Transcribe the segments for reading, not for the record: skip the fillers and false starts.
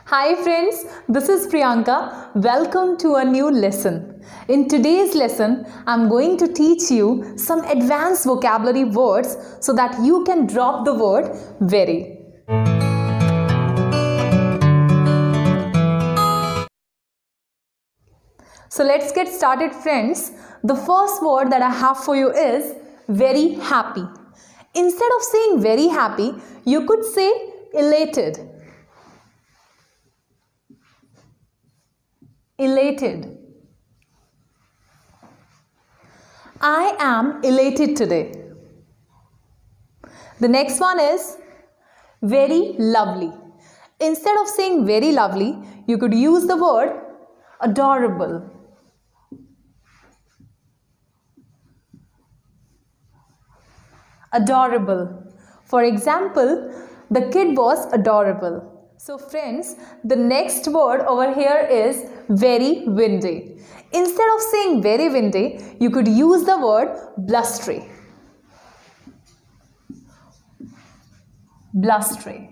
Hi friends, this is Priyanka. Welcome to a new lesson. In today's lesson, I'm going to teach you some advanced vocabulary words so that you can drop the word very. So let's get started friends. The first word that I have for you is very happy. Instead of saying very happy, you could say elated. Elated. I am elated today. The next one is very lovely. Instead of saying very lovely, you could use the word adorable. Adorable. For example, the kid was adorable. So friends, the next word over here is very windy. Instead of saying very windy, you could use the word blustery. Blustery.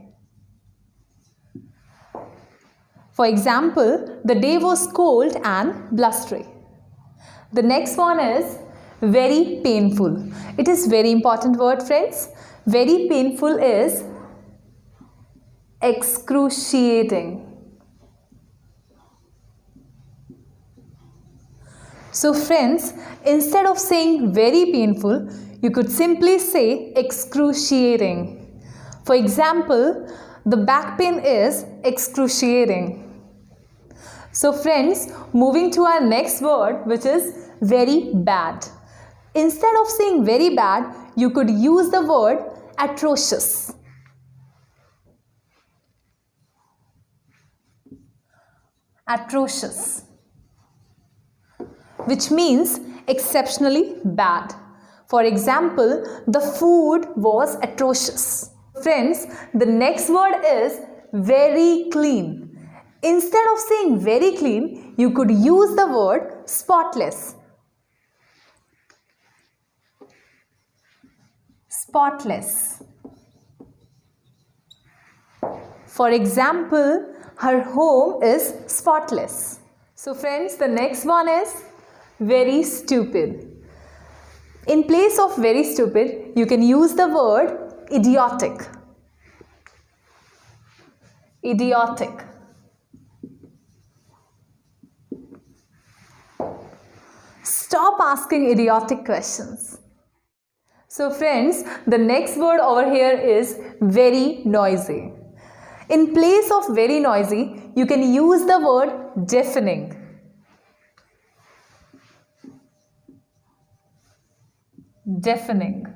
For example, the day was cold and blustery. The next one is very painful. It is very important word friends. Very painful is excruciating. So friends, instead of saying very painful, you could simply say excruciating. For example, the back pain is excruciating. So friends, moving to our next word, which is very bad. Instead of saying very bad, you could use the word atrocious. Atrocious, which means exceptionally bad. For example, the food was atrocious. Friends, the next word is very clean. Instead of saying very clean, you could use the word spotless. Spotless. For example, her home is spotless. So friends, the next one is very stupid. In place of very stupid, you can use the word idiotic. Idiotic. Stop asking idiotic questions. So friends, the next word over here is very noisy. In place of very noisy, you can use the word deafening. Deafening.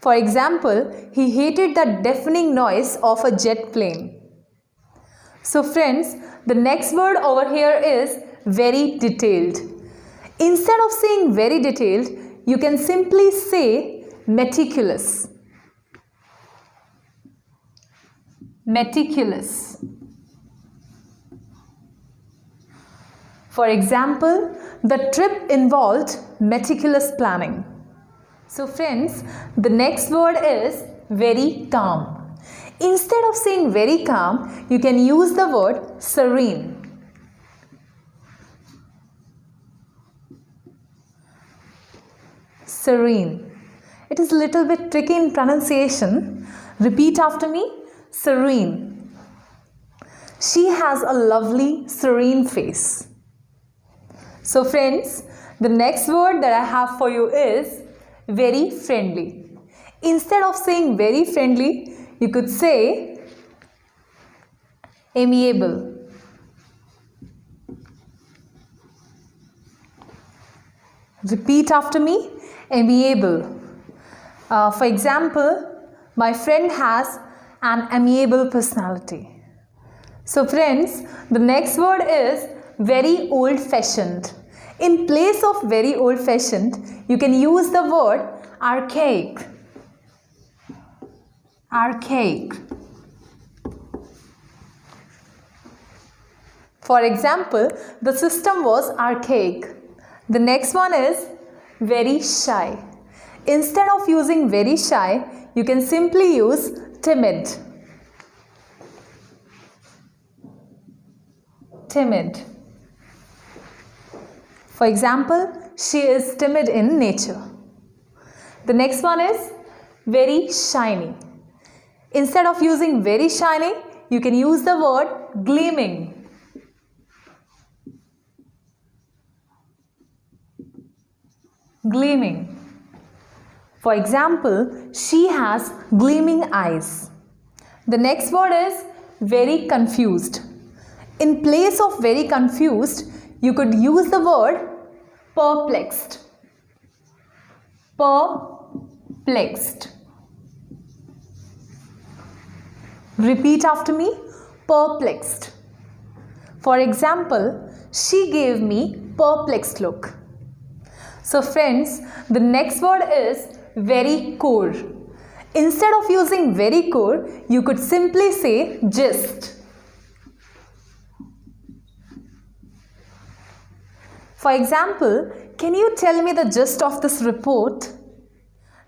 For example, he hated the deafening noise of a jet plane. So friends, the next word over here is very detailed. Instead of saying very detailed, you can simply say meticulous. Meticulous. For example, the trip involved meticulous planning. So friends, the next word is very calm. Instead of saying very calm, you can use the word serene. Serene. It is a little bit tricky in pronunciation. Repeat after me. Serene. She has a lovely serene face. So friends, the next word that I have for you is very friendly. Instead of saying very friendly, you could say amiable. Repeat after me. Amiable. For example, my friend has an amiable personality. So friends, the next word is very old-fashioned. In place of very old-fashioned, you can use the word archaic. Archaic. For example, the system was archaic. The next one is very shy. Instead of using very shy, you can simply use timid. timid. For example, she is timid in nature. The next one is very shiny. Instead of using very shiny, you can use the word gleaming. Gleaming. For example, she has gleaming eyes. The next word is very confused. In place of very confused, you could use the word perplexed. Perplexed. Repeat after me. Perplexed. For example, she gave me perplexed look. So friends, the next word is very core. Instead of using very core, you could simply say gist. For example, can you tell me the gist of this report?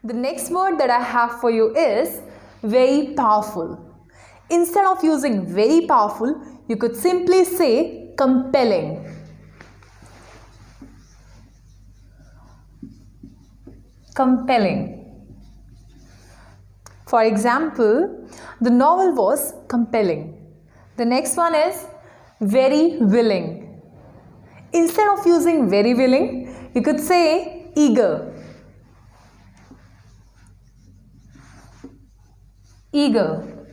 The next word that I have for you is very powerful. Instead of using very powerful, you could simply say compelling. Compelling. For example, the novel was compelling. The next one is very willing. Instead of using very willing, you could say eager. Eager.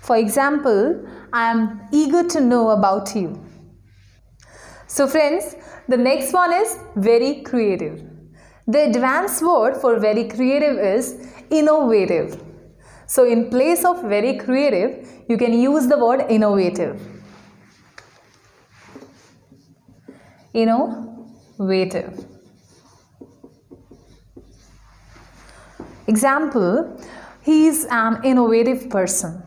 For example, I am eager to know about you. So friends, the next one is very creative. The advanced word for very creative is innovative. So in place of very creative, you can use the word innovative. Innovative. Example, he is an innovative person.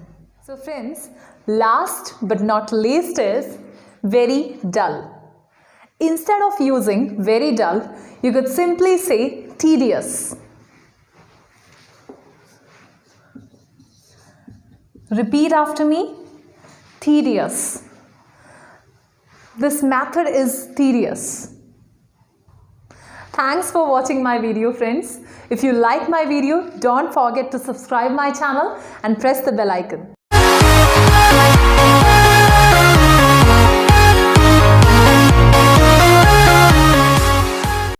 So friends, last but not least is very dull. Instead of using very dull, you could simply say tedious. Repeat after me. Tedious. This method is tedious. Thanks for watching my video, friends. If you like my video, don't forget to subscribe my channel and press the bell icon.